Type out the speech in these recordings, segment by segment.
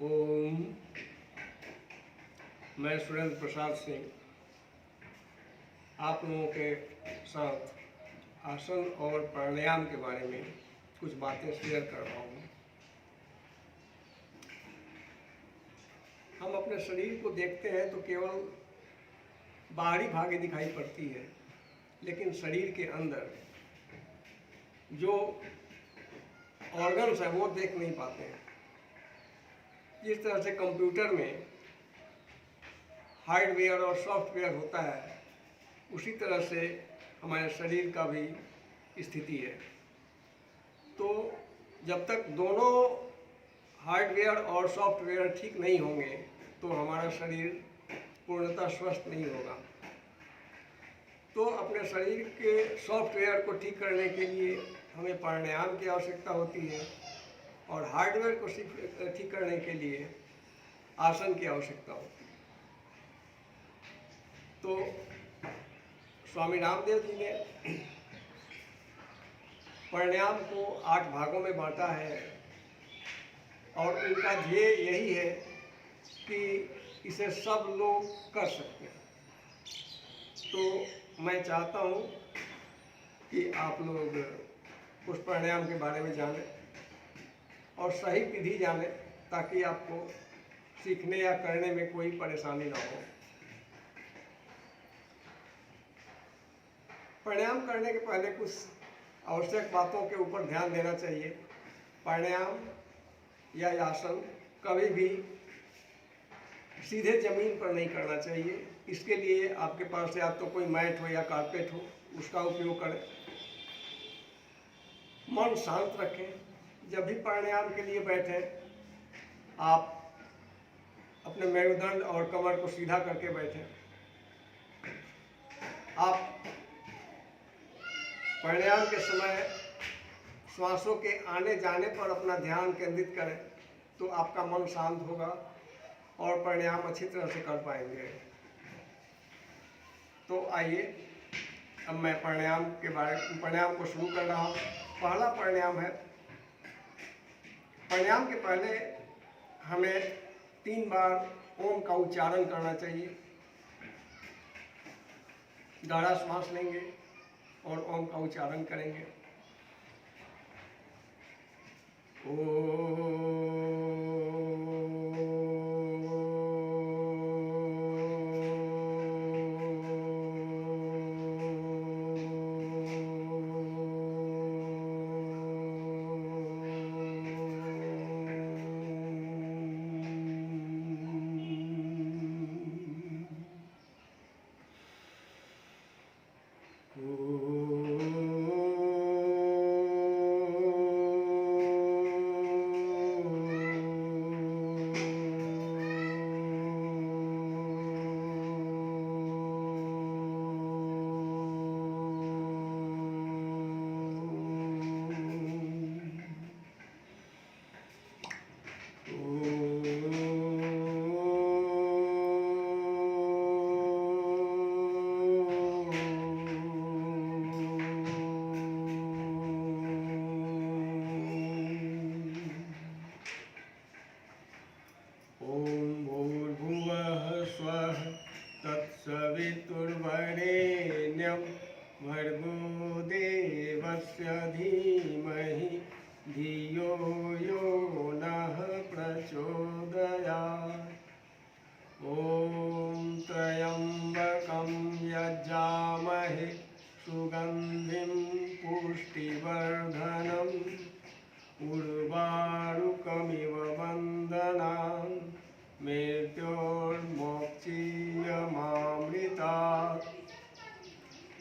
ओम। मैं सुरेंद्र प्रसाद सिंह आप लोगों के साथ आसन और प्राणायाम के बारे में कुछ बातें शेयर कर रहा हूँ। हम अपने शरीर को देखते हैं तो केवल बाहरी भागे दिखाई पड़ती है, लेकिन शरीर के अंदर जो ऑर्गन्स है वो देख नहीं पाते हैं। जिस तरह से कंप्यूटर में हार्डवेयर और सॉफ्टवेयर होता है, उसी तरह से हमारे शरीर का भी स्थिति है। तो जब तक दोनों हार्डवेयर और सॉफ्टवेयर ठीक नहीं होंगे तो हमारा शरीर पूर्णतः स्वस्थ नहीं होगा। तो अपने शरीर के सॉफ्टवेयर को ठीक करने के लिए हमें प्राणायाम की आवश्यकता होती है और हार्डवेयर को ठीक करने के लिए आसन की आवश्यकता होती है। तो स्वामी रामदेव जी ने प्राणायाम को 8 भागों में बांटा है और उनका ध्येय यही है कि इसे सब लोग कर सकते हैं। तो मैं चाहता हूँ कि आप लोग उस प्राणायाम के बारे में जानें और सही विधि जानें, ताकि आपको सीखने या करने में कोई परेशानी ना हो। प्राणायाम करने के पहले कुछ आवश्यक बातों के ऊपर ध्यान देना चाहिए। प्राणायाम या आसन कभी भी सीधे जमीन पर नहीं करना चाहिए। इसके लिए आपके पास या तो कोई मैट हो या कारपेट हो, उसका उपयोग करें। मन शांत रखें। जब भी प्राणायाम के लिए बैठें, आप अपने मेरुदंड और कमर को सीधा करके बैठें। आप प्राणायाम के समय श्वासों के आने जाने पर अपना ध्यान केंद्रित करें, तो आपका मन शांत होगा और प्राणायाम अच्छी तरह से कर पाएंगे। तो आइए, अब मैं प्राणायाम को शुरू कर रहा हूँ। पहला प्राणायाम है, प्राणायाम के पहले हमें 3 बार ओम का उच्चारण करना चाहिए। गहरा श्वास लेंगे और ओम का उच्चारण करेंगे। तत्सवितुर्वरेण्यं भर्गो देवस्य धीमहि धियो यो नः प्रचोदयात्। ॐ त्र्यम्बकं यजामहे सुगन्धिं पुष्टिवर्धनम् उर्वारुकमिव वन्दनान् मृत्योर्मोक्षीयमामृतात्।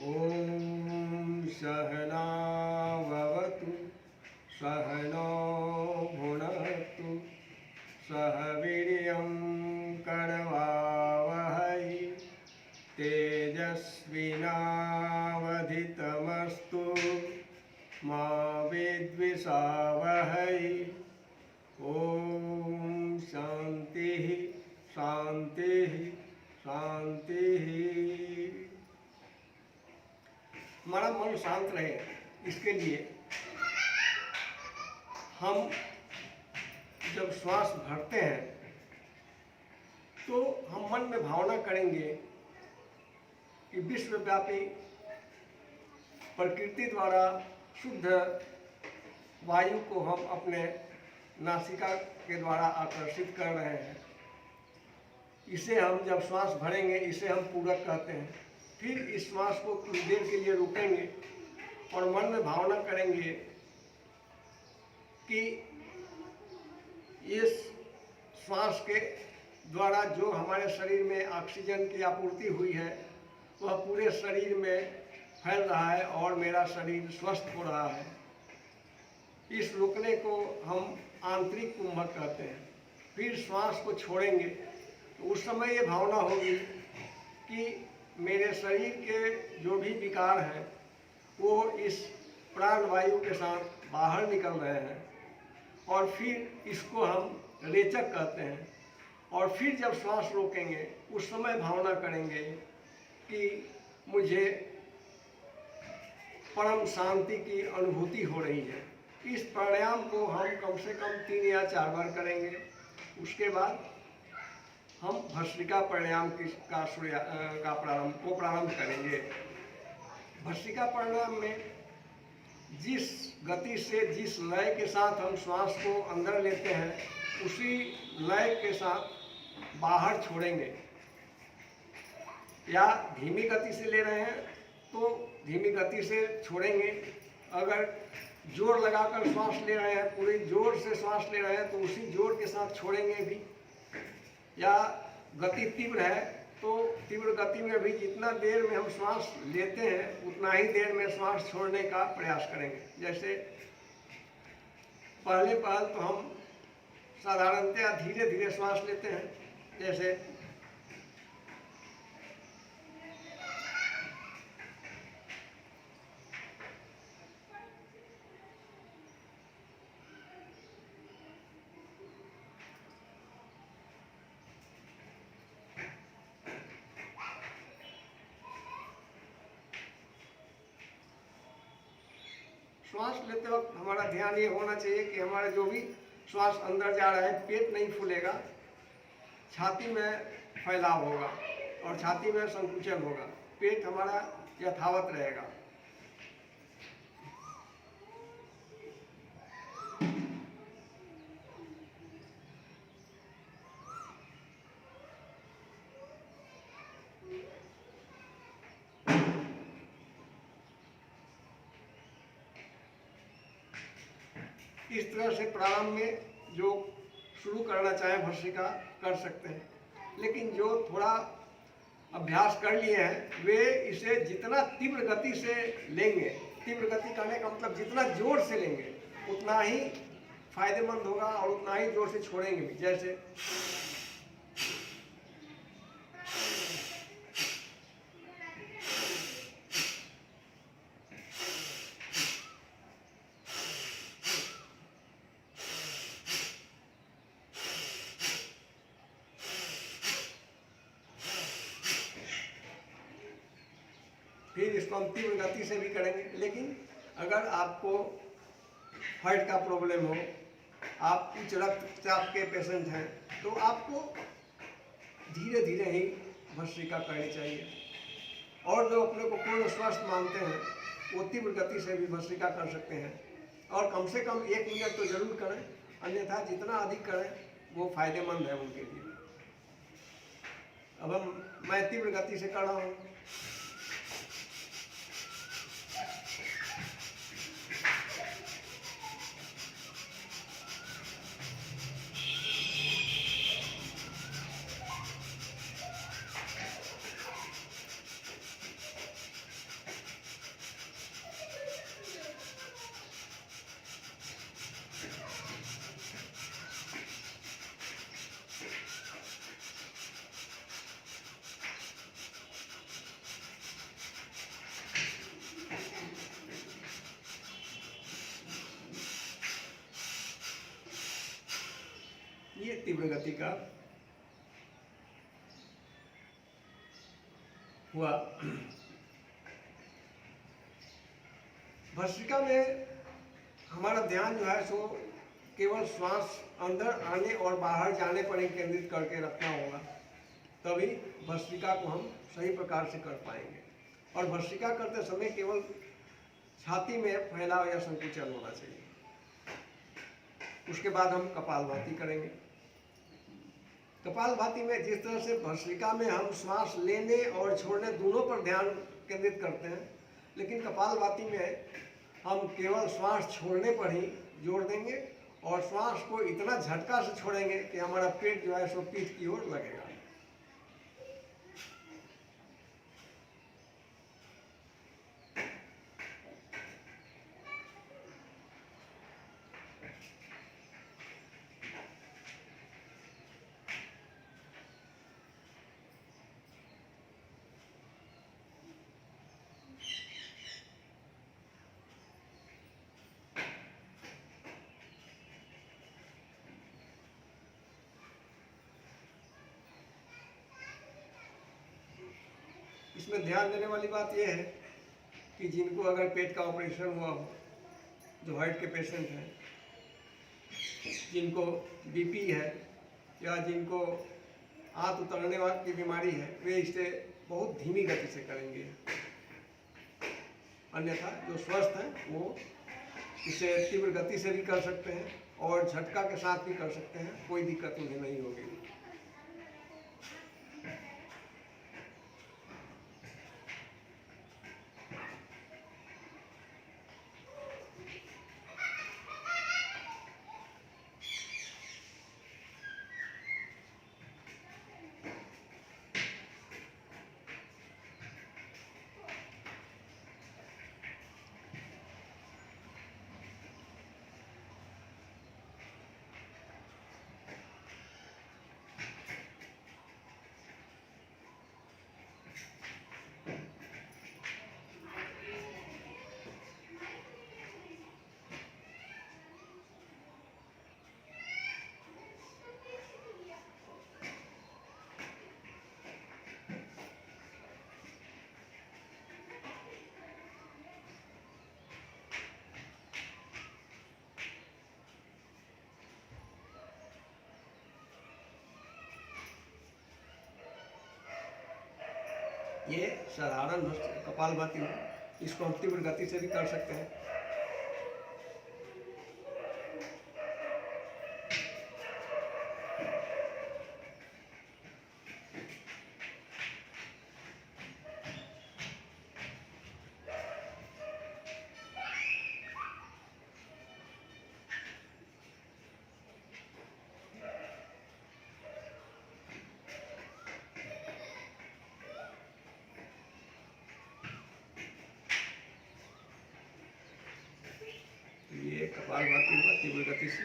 ॐ सहना भवतु सहनो भुनक्तु सह वीर्यं करवावहै तेजस्विनावधितमस्तु मा विद्विषावहै। ॐ शांति शांति शांति। हमारा मन शांत रहे, इसके लिए हम जब श्वास भरते हैं तो हम मन में भावना करेंगे कि विश्वव्यापी प्रकृति द्वारा शुद्ध वायु को हम अपने नासिका के द्वारा आकर्षित कर रहे हैं। इसे हम जब श्वास भरेंगे इसे हम पूरक कहते हैं। फिर इस श्वास को कुछ देर के लिए रोकेंगे और मन में भावना करेंगे कि इस श्वास के द्वारा जो हमारे शरीर में ऑक्सीजन की आपूर्ति हुई है वह पूरे शरीर में फैल रहा है और मेरा शरीर स्वस्थ हो रहा है। इस रुकने को हम आंतरिक कुंभक कहते हैं। फिर श्वास को छोड़ेंगे तो उस समय ये भावना होगी कि मेरे शरीर के जो भी विकार हैं वो इस प्राण वायु के साथ बाहर निकल रहे हैं और फिर इसको हम रेचक कहते हैं। और फिर जब श्वास रोकेंगे उस समय भावना करेंगे कि मुझे परम शांति की अनुभूति हो रही है। इस प्राणायाम को हम कम से कम 3 या 4 बार करेंगे। उसके बाद हम भस्त्रिका प्राणायाम का प्रारंभ करेंगे। भस्त्रिका प्राणायाम में जिस गति से जिस लय के साथ हम श्वास को अंदर लेते हैं उसी लय के साथ बाहर छोड़ेंगे। या धीमी गति से ले रहे हैं तो धीमी गति से छोड़ेंगे। अगर जोर लगाकर श्वास ले रहे हैं, पूरी जोर से श्वास ले रहे हैं तो उसी जोर के साथ छोड़ेंगे भी। या गति तीव्र है तो तीव्र गति में भी जितना देर में हम श्वास लेते हैं उतना ही देर में श्वास छोड़ने का प्रयास करेंगे। जैसे पहले तो हम साधारणतया धीरे धीरे श्वास लेते हैं। जैसे श्वास लेते वक्त हमारा ध्यान ये होना चाहिए कि हमारा जो भी श्वास अंदर जा रहा है पेट नहीं फूलेगा, छाती में फैलाव होगा और छाती में संकुचन होगा। पेट हमारा यथावत रहेगा। इस तरह से प्रारंभ में जो शुरू करना चाहें भस्त्रिका कर सकते हैं, लेकिन जो थोड़ा अभ्यास कर लिए हैं वे इसे जितना तीव्र गति से लेंगे, तीव्र गति करने का मतलब जितना जोर से लेंगे उतना ही फायदेमंद होगा और उतना ही जोर से छोड़ेंगे भी। जैसे फिर इसको हम तीव्र गति से भी करेंगे। लेकिन अगर आपको हार्ट का प्रॉब्लम हो, आप उच्च रक्तचाप के पेशेंट हैं, तो आपको धीरे धीरे ही भस्त्रिका करनी चाहिए। और जो अपने को पूर्ण स्वस्थ मानते हैं वो तीव्र गति से भी भस्त्रिका कर सकते हैं और कम से कम 1 मिनट तो जरूर करें, अन्यथा जितना अधिक करें वो फायदेमंद है उनके लिए। अब मैं तीव्र गति से कर रहा हूँ। ये तीव्र गति का हुआ। भस्त्रिका में हमारा ध्यान जो है सो केवल श्वास अंदर आने और बाहर जाने पर ही केंद्रित करके रखना होगा, तभी भस्त्रिका को हम सही प्रकार से कर पाएंगे। और भस्त्रिका करते समय केवल छाती में फैलाव या संकुचन होना चाहिए। उसके बाद हम कपालभाति करेंगे। कपालभाति में जिस तरह से भस्त्रिका में हम श्वास लेने और छोड़ने दोनों पर ध्यान केंद्रित करते हैं, लेकिन कपालभाति में हम केवल श्वास छोड़ने पर ही जोर देंगे और श्वास को इतना झटका से छोड़ेंगे कि हमारा पेट जो है सो पीठ की ओर लगेगा। इसमें ध्यान देने वाली बात यह है कि जिनको अगर पेट का ऑपरेशन हुआ हो, जो हार्ट के पेशेंट हैं, जिनको बीपी है या जिनको आंत उतरने की बीमारी है, वे इसे बहुत धीमी गति से करेंगे। अन्यथा जो स्वस्थ हैं वो इसे तीव्र गति से भी कर सकते हैं और झटका के साथ भी कर सकते हैं, कोई दिक्कत उन्हें नहीं होगी। ये साधारण कपालभाति है, इसको हम तीव्र गति से भी कर सकते हैं। कपालभाति हुआ तीव्र गति से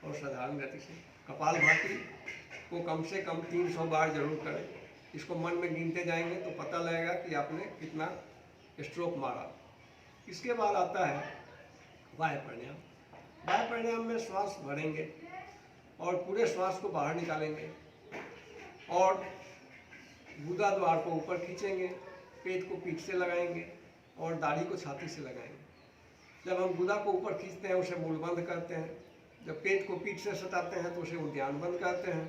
और साधारण गति से। कपालभाति को कम से कम 300 बार जरूर करें। इसको मन में गिनते जाएंगे तो पता लगेगा कि आपने कितना स्ट्रोक मारा। इसके बाद आता है वायु प्राणायाम। वायु प्राणायाम में श्वास भरेंगे और पूरे श्वास को बाहर निकालेंगे और गुदा द्वार को ऊपर खींचेंगे, पेट को पीठ से लगाएंगे और दाढ़ी को छाती से लगाएंगे। जब हम गुदा को ऊपर खींचते हैं उसे मूल बंद करते हैं, जब पेट को पीठ से सटाते हैं तो उसे उद्यान बंद करते हैं,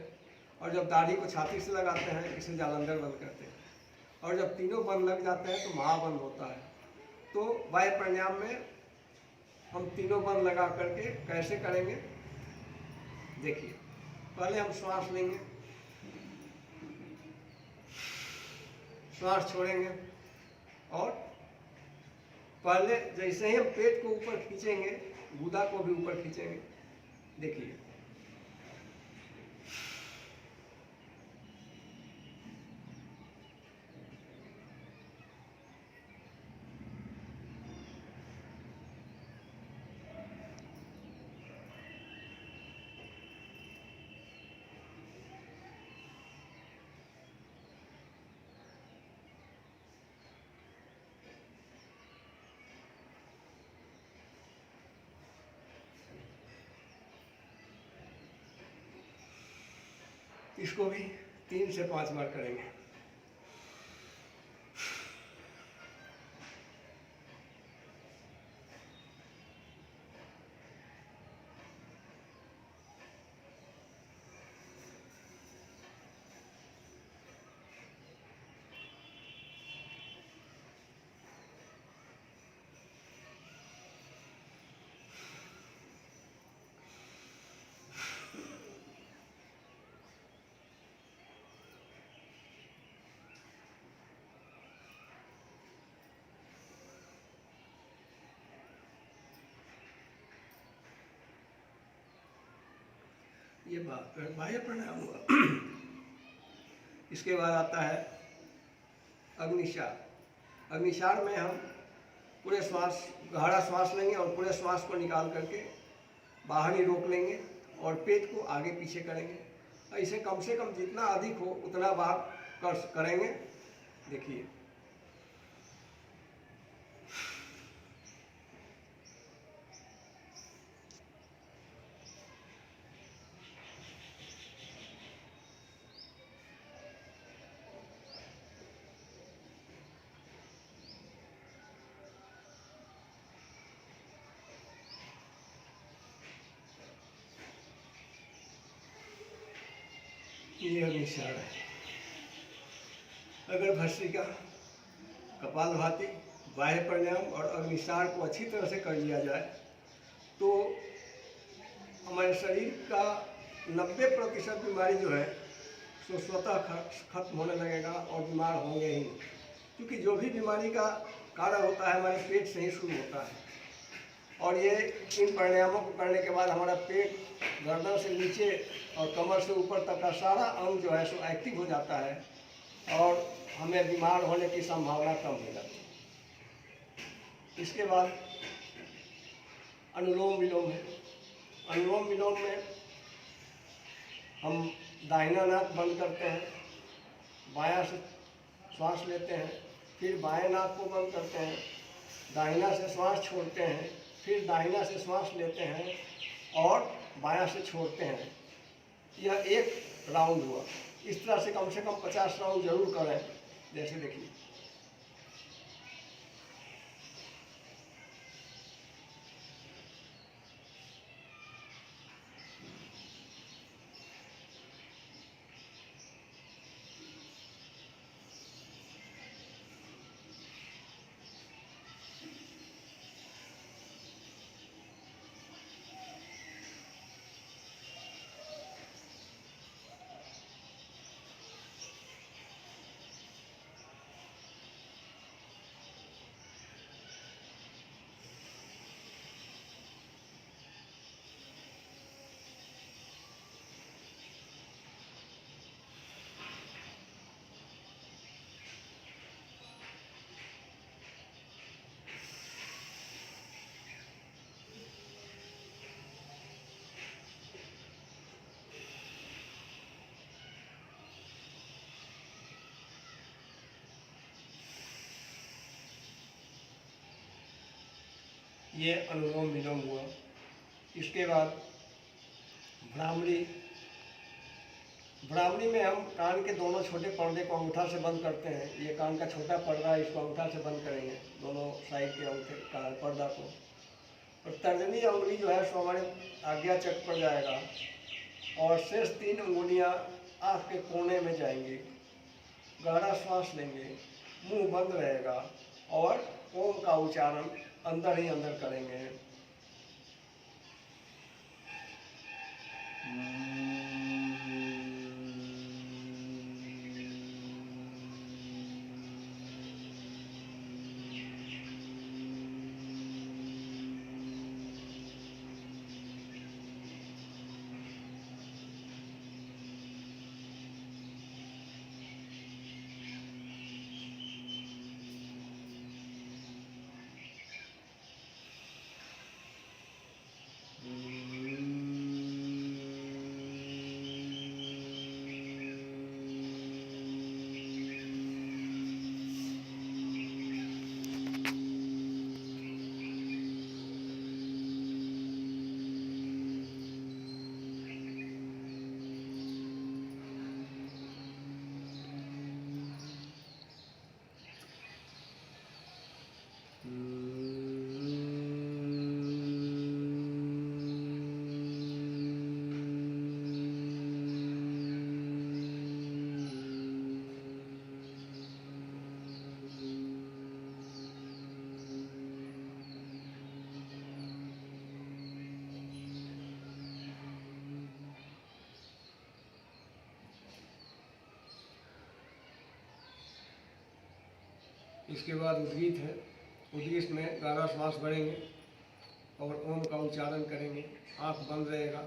और जब दाढ़ी को छाती से लगाते हैं इसे जालंधर बंद करते हैं, और जब तीनों बंद लग जाते हैं तो महाबंद होता है। तो वायु प्राणायाम में हम तीनों बंद लगा करके कैसे करेंगे देखिए। पहले हम श्वास लेंगे, श्वास छोड़ेंगे और पहले जैसे ही हम पेट को ऊपर खींचेंगे गुदा को भी ऊपर खींचेंगे। देखिए इसको भी 3 से 5 बार करेंगे। ये बाह्य प्राणायाम हुआ। इसके बाद आता है अग्निसार। अग्निसार में हम पूरे श्वास, गहरा श्वास लेंगे और पूरे श्वास को निकाल करके बाहर ही रोक लेंगे और पेट को आगे पीछे करेंगे। इसे कम से कम जितना अधिक हो उतना बार करेंगे। देखिए, ये अग्निसार है। अगर भस्त्रिका, कपालभाति, बाह्य प्राणायाम और अग्निसार को अच्छी तरह से कर लिया जाए तो हमारे शरीर का 90% बीमारी जो है सो स्वतः खत्म होने लगेगा और बीमार होंगे ही। क्योंकि जो भी बीमारी का कारण होता है हमारे पेट से ही शुरू होता है। और ये इन प्राणायामों को करने के बाद हमारा पेट, गर्दन से नीचे और कमर से ऊपर तक का सारा अंग जो है सो एक्टिव हो जाता है और हमें बीमार होने की संभावना कम हो जाती है। इसके बाद अनुलोम विलोम है। अनुलोम विलोम में हम दाहिना नाक बंद करते हैं, बायां से श्वास लेते हैं, फिर बाएं नाक को बंद करते हैं, दाहिना से श्वास छोड़ते हैं, फिर दाहिना से श्वास लेते हैं और बायां से छोड़ते हैं। यह एक राउंड हुआ। इस तरह से कम 50 राउंड जरूर करें। जैसे देखिए, ये अनुलोम विलोम हुआ। इसके बाद भ्रामरी। भ्रामरी में हम कान के दोनों छोटे पर्दे को अंगूठा से बंद करते हैं। ये कान का छोटा पर्दा है, इसको अंगूठा से बंद करेंगे, दोनों साइड के अंगूठे का पर्दा को। और तर्जनी उंगली जो है सो हमारे आज्ञा चक्र पर जाएगा और शेष 3 उंगलियां आँख के कोने में जाएंगी। गहरा श्वास लेंगे, मुंह बंद रहेगा और ओम का उच्चारण अंदर ही अंदर करेंगे। इसके बाद उद्गीत है। उद्गीत में गहरा श्वास भरेंगे और ओम का उच्चारण करेंगे। आँख बंद रहेगा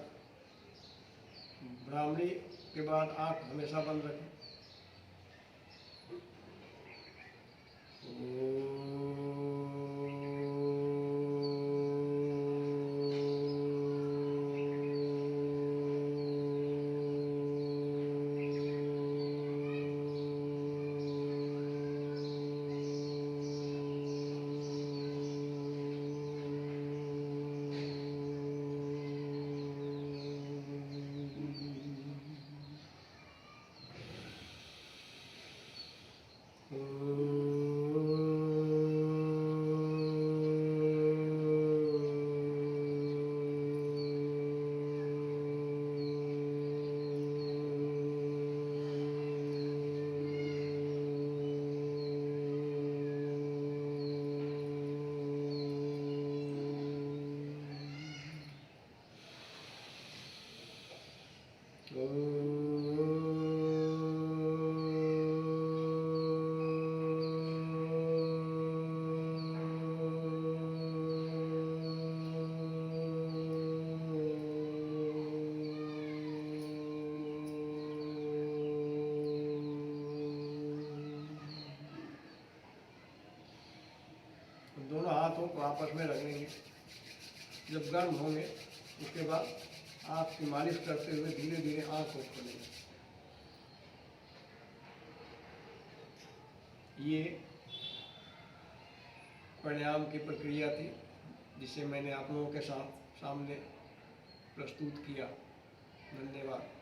भ्रामरी के बाद आँख हमेशा बंद रखें। दोनों हाथों को आपस में रख लेंगे। जब गर्म होंगे उसके बाद आँख की मालिश करते हुए धीरे धीरे आँख को खोलेंगे। ये प्राणायाम की प्रक्रिया थी जिसे मैंने आप लोगों के सामने प्रस्तुत किया। धन्यवाद।